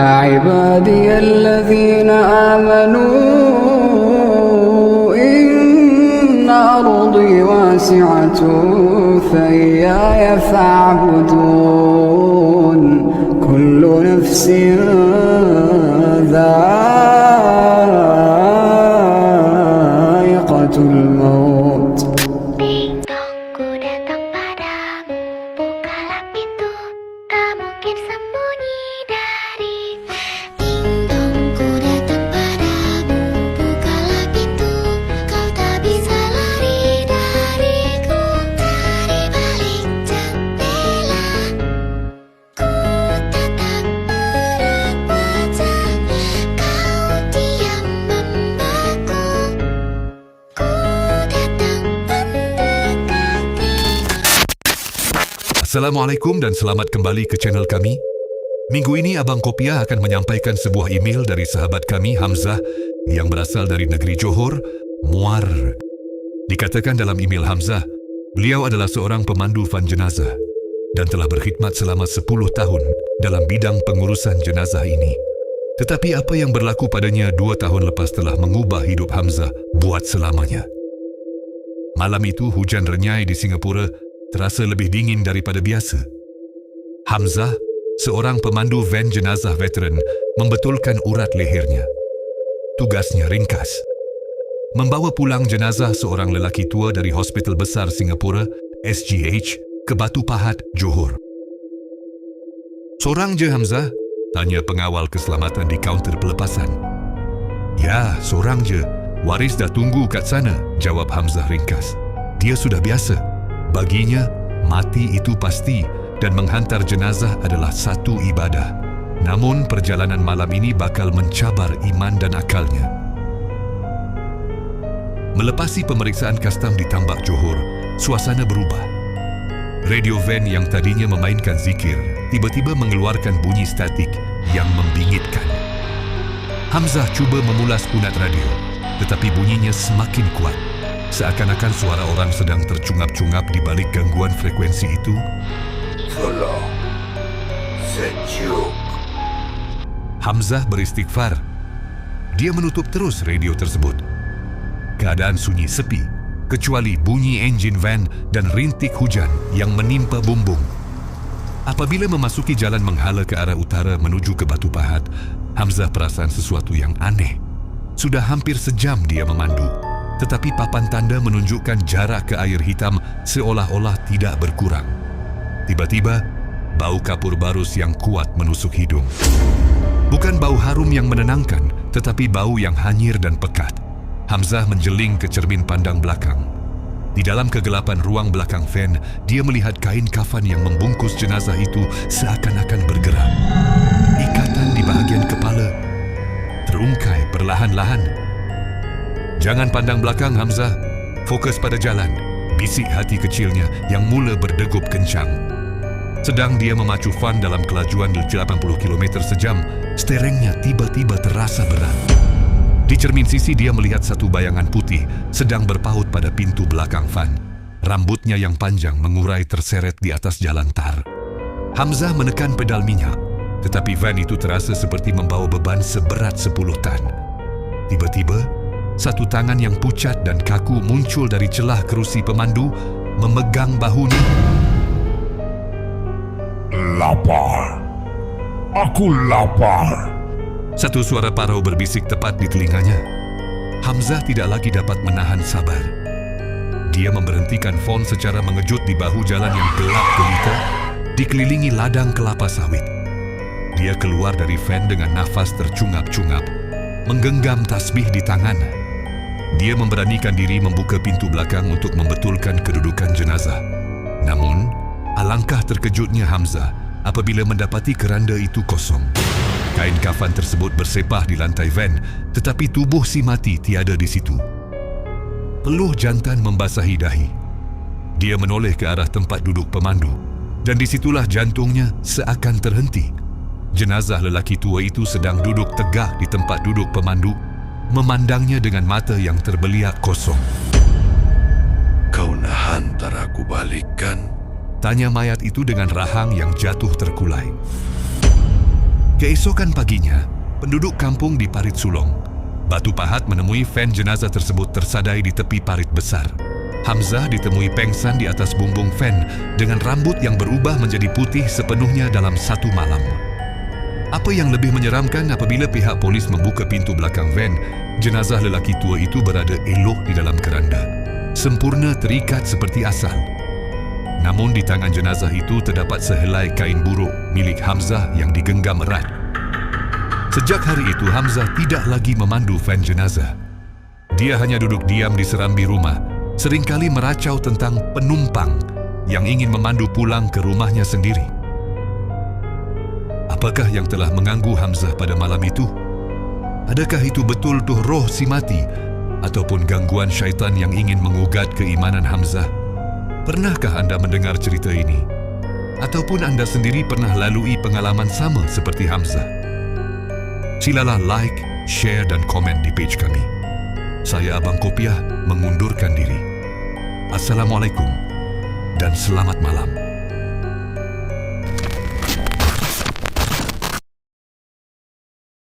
عبادي الذين آمنوا إن أرضي واسعة فإياي فاعبدون كل نفس ذائقة الموت. Ding dong, ku datang padamu, bukalah pintu, tak mungkin sembunyi dari. Ding dong, ku datang padamu, bukalah pintu, kau tak bisa lari dariku. Dari balik jendela, ku tatap erat wajah, kau diam membeku. Ku datang mendekati. Assalamualaikum dan selamat kembali ke channel kami. Minggu ini Abang Kopiah akan menyampaikan sebuah email dari sahabat kami Hamzah yang berasal dari negeri Johor, Muar. Dikatakan dalam email Hamzah, beliau adalah seorang pemandu van jenazah dan telah berkhidmat selama 10 tahun dalam bidang pengurusan jenazah ini. Tetapi apa yang berlaku padanya 2 tahun lepas telah mengubah hidup Hamzah buat selamanya. Malam itu hujan renyai di Singapura terasa lebih dingin daripada biasa. Hamzah, seorang pemandu van jenazah veteran, membetulkan urat lehernya. Tugasnya ringkas: membawa pulang jenazah seorang lelaki tua dari Hospital Besar Singapura, SGH, ke Batu Pahat, Johor. "Sorang je Hamzah?" tanya pengawal keselamatan di kaunter pelepasan. "Ya, sorang je. Waris dah tunggu kat sana," jawab Hamzah ringkas. Dia sudah biasa. Baginya, mati itu pasti dan menghantar jenazah adalah satu ibadah. Namun, perjalanan malam ini bakal mencabar iman dan akalnya. Melepasi pemeriksaan kastam di Tambak Johor, suasana berubah. Radio van yang tadinya memainkan zikir, tiba-tiba mengeluarkan bunyi statik yang membingitkan. Hamzah cuba memulas kunat radio, tetapi bunyinya semakin kuat. Seakan-akan suara orang sedang tercungap-cungap di balik gangguan frekuensi itu. Tolong, sejuk. Hamzah beristighfar. Dia menutup terus radio tersebut. Keadaan sunyi sepi, kecuali bunyi enjin van dan rintik hujan yang menimpa bumbung. Apabila memasuki jalan menghala ke arah utara menuju ke Batu Pahat, Hamzah perasan sesuatu yang aneh. Sudah hampir sejam dia memandu, tetapi papan tanda menunjukkan jarak ke air hitam seolah-olah tidak berkurang. Tiba-tiba, bau kapur barus yang kuat menusuk hidung. Bukan bau harum yang menenangkan, tetapi bau yang hanyir dan pekat. Hamzah menjeling ke cermin pandang belakang. Di dalam kegelapan ruang belakang van, dia melihat kain kafan yang membungkus jenazah itu seakan-akan bergerak. Ikatan di bahagian kepala terungkai perlahan-lahan. "Jangan pandang belakang, Hamzah. Fokus pada jalan," bisik hati kecilnya yang mula berdegup kencang. Sedang dia memacu van dalam kelajuan 80 km sejam, sterengnya tiba-tiba terasa berat. Di cermin sisi dia melihat satu bayangan putih sedang berpaut pada pintu belakang van. Rambutnya yang panjang mengurai terseret di atas jalan tar. Hamzah menekan pedal minyak, tetapi van itu terasa seperti membawa beban seberat 10 tan. Tiba-tiba, satu tangan yang pucat dan kaku muncul dari celah kerusi pemandu, memegang bahunya. Lapar. Aku lapar. Satu suara parau berbisik tepat di telinganya. Hamzah tidak lagi dapat menahan sabar. Dia memberhentikan van secara mengejut di bahu jalan yang gelap gulita, dikelilingi ladang kelapa sawit. Dia keluar dari van dengan nafas tercungap-cungap, menggenggam tasbih di tangan. Dia memberanikan diri membuka pintu belakang untuk membetulkan kedudukan jenazah. Namun, alangkah terkejutnya Hamzah apabila mendapati keranda itu kosong. Kain kafan tersebut bersepah di lantai van, tetapi tubuh si mati tiada di situ. Peluh jantan membasahi dahi. Dia menoleh ke arah tempat duduk pemandu, dan disitulah jantungnya seakan terhenti. Jenazah lelaki tua itu sedang duduk tegak di tempat duduk pemandu, memandangnya dengan mata yang terbeliak kosong. Kau nak hantar aku balik kan? Tanya mayat itu dengan rahang yang jatuh terkulai. Keesokan paginya, penduduk kampung di Parit Sulong, Batu Pahat menemui van jenazah tersebut tersadai di tepi parit besar. Hamzah ditemui pengsan di atas bumbung van dengan rambut yang berubah menjadi putih sepenuhnya dalam satu malam. Apa yang lebih menyeramkan apabila pihak polis membuka pintu belakang van, jenazah lelaki tua itu berada elok di dalam keranda, sempurna terikat seperti asal. Namun di tangan jenazah itu terdapat sehelai kain buruk milik Hamzah yang digenggam erat. Sejak hari itu Hamzah tidak lagi memandu van jenazah. Dia hanya duduk diam di serambi rumah, seringkali meracau tentang penumpang yang ingin memandu pulang ke rumahnya sendiri. Apakah yang telah mengganggu Hamzah pada malam itu? Adakah itu betul tuh roh si mati ataupun gangguan syaitan yang ingin mengugat keimanan Hamzah? Pernahkah anda mendengar cerita ini? Ataupun anda sendiri pernah lalui pengalaman sama seperti Hamzah? Silalah like, share dan komen di page kami. Saya Abang Kopiah mengundurkan diri. Assalamualaikum dan selamat malam.